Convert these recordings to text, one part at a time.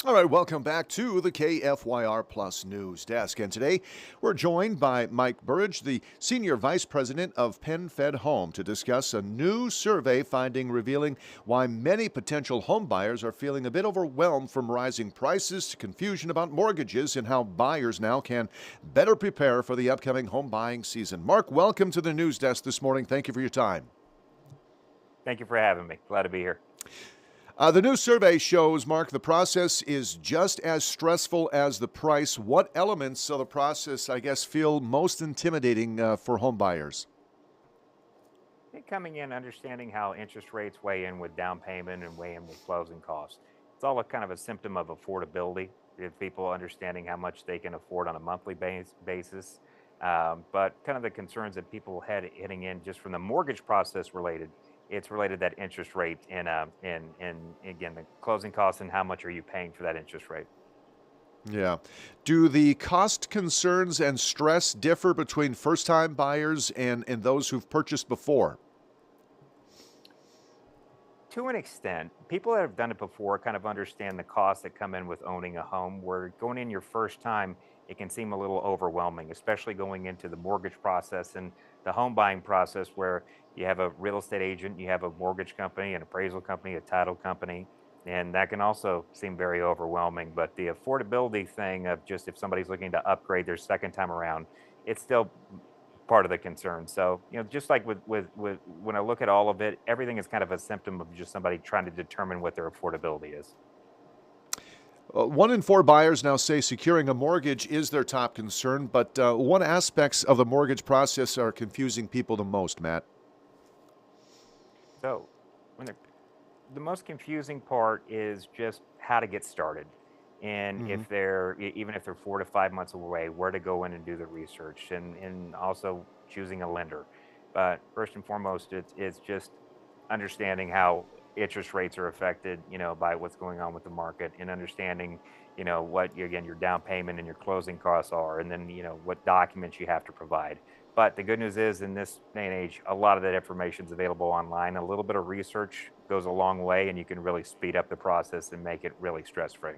All right, welcome back to the KFYR Plus News Desk. And today we're joined by Mike Burridge, the Senior Vice President of PenFed Home, to discuss a new survey finding revealing why many potential home buyers are feeling a bit overwhelmed from rising prices to confusion about mortgages and how buyers now can better prepare for the upcoming home buying season. Mark, welcome to the News Desk this morning. Thank you for your time. Thank you for having me. Glad to be here. The new survey shows, Mark, the process is just as stressful as the price. What elements of the process, I guess, feel most intimidating for home buyers? I think coming in, understanding how interest rates weigh in with down payment and weigh in with closing costs. It's all a kind of a symptom of affordability. If people understanding how much they can afford on a monthly basis, but kind of the concerns that people had hitting in just from the mortgage process related. It's related that interest rate and again the closing costs and how much are you paying for that interest rate. Yeah. Do the cost concerns and stress differ between first time buyers and those who've purchased before? To an extent, people that have done it before kind of understand the costs that come in with owning a home. Where going in your first time, it can seem a little overwhelming, especially going into the mortgage process and the home buying process, where you have a real estate agent, you have a mortgage company, an appraisal company, a title company, and that can also seem very overwhelming. But the affordability thing of just if somebody's looking to upgrade their second time around, it's still part of the concern. So, just like with when I look at all of it, everything is kind of a symptom of just somebody trying to determine what their affordability is. One in four buyers now say securing a mortgage is their top concern, but what aspects of the mortgage process are confusing people the most, Matt? So, when the most confusing part is just how to get started. And Hmm. if they're even if they're 4 to 5 months away, where to go in and do the research and also choosing a lender. But first and foremost, it's just understanding how interest rates are affected, by what's going on with the market and understanding, what again your down payment and your closing costs are, and then what documents you have to provide. But the good news is, in this day and age, a lot of that information is available online. A little bit of research goes a long way, and you can really speed up the process and make it really stress free.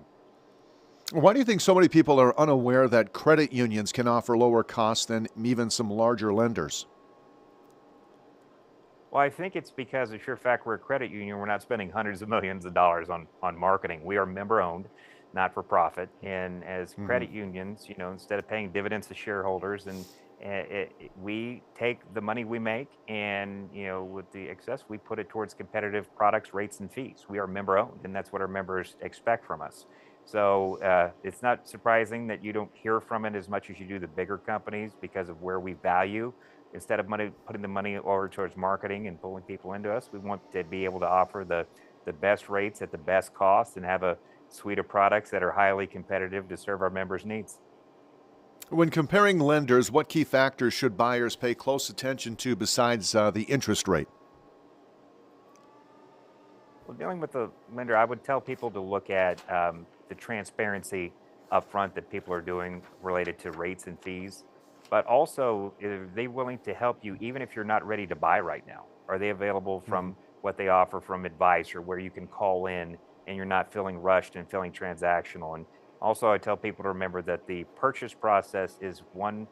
Why do you think so many people are unaware that credit unions can offer lower costs than even some larger lenders? Well, I think it's because of sheer fact we're a credit union. We're not spending hundreds of millions of dollars on marketing. We are member owned, not for profit. And as Hmm. credit unions, instead of paying dividends to shareholders, and we take the money we make, and with the excess, we put it towards competitive products, rates, and fees. We are member owned, and that's what our members expect from us. So it's not surprising that you don't hear from it as much as you do the bigger companies because of where we value. Instead of putting the money over towards marketing and pulling people into us, we want to be able to offer the best rates at the best cost and have a suite of products that are highly competitive to serve our members' needs. When comparing lenders, what key factors should buyers pay close attention to besides the interest rate? Well, dealing with the lender, I would tell people to look at the transparency upfront that people are doing related to rates and fees, but also are they willing to help you even if you're not ready to buy right now? Are they available Hmm. from what they offer from advice or where you can call in and you're not feeling rushed and feeling transactional? And also, I tell people to remember that the purchase process is one,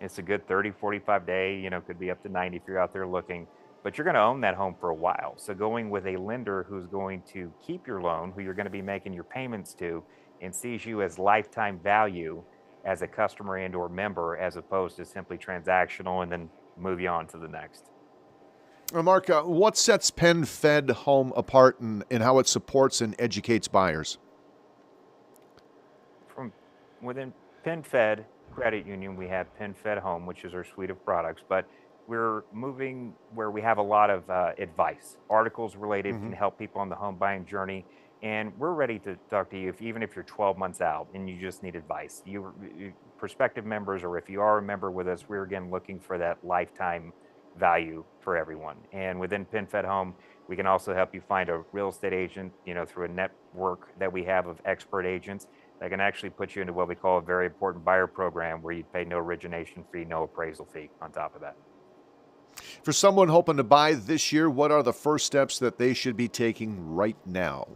it's a good 30, 45 day, could be up to 90 if you're out there looking, but you're going to own that home for a while. So going with a lender who's going to keep your loan, who you're going to be making your payments to, and sees you as lifetime value as a customer and or member, as opposed to simply transactional and then move you on to the next. Mark, what sets PenFed Home apart in how it supports and educates buyers? From within PenFed Credit Union, we have PenFed Home, which is our suite of products, but we're moving where we have a lot of advice, articles related Hmm. can help people on the home buying journey. And we're ready to talk to you if even if you're 12 months out and you just need advice. Prospective members, or if you are a member with us, we're again looking for that lifetime value for everyone. And within PenFed Home, we can also help you find a real estate agent, through a network that we have of expert agents that can actually put you into what we call a very important buyer program where you pay no origination fee, no appraisal fee on top of that. For someone hoping to buy this year, what are the first steps that they should be taking right now?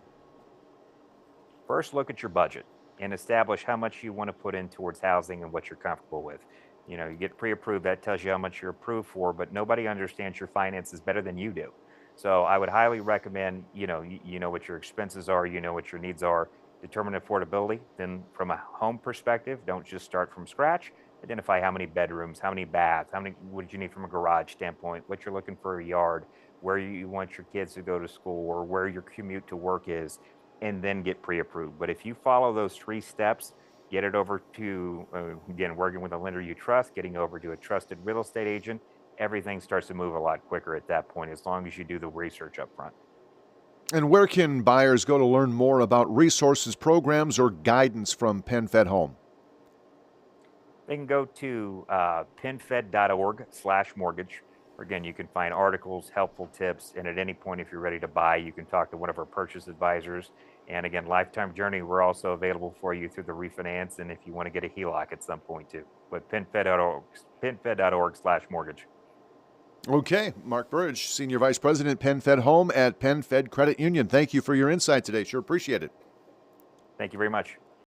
First, look at your budget and establish how much you want to put in towards housing and what you're comfortable with. You get pre-approved, that tells you how much you're approved for, but nobody understands your finances better than you do. So I would highly recommend, you know what your expenses are, you know what your needs are, determine affordability. Then from a home perspective, don't just start from scratch. Identify how many bedrooms, how many baths, how many what you need from a garage standpoint, what you're looking for a yard, where you want your kids to go to school or where your commute to work is, and then get pre-approved. But if you follow those 3 steps, get it over to, again, working with a lender you trust, getting over to a trusted real estate agent, everything starts to move a lot quicker at that point, as long as you do the research up front. And where can buyers go to learn more about resources, programs, or guidance from PenFed Home? They can go to penfed.org/mortgage. Again, you can find articles, helpful tips, and at any point, if you're ready to buy, you can talk to one of our purchase advisors. And again, Lifetime Journey, we're also available for you through the refinance, and if you want to get a HELOC at some point too. But penfed.org/mortgage. Okay, Mark Burridge, Senior Vice President, PenFed Home at PenFed Credit Union. Thank you for your insight today. Sure appreciate it. Thank you very much.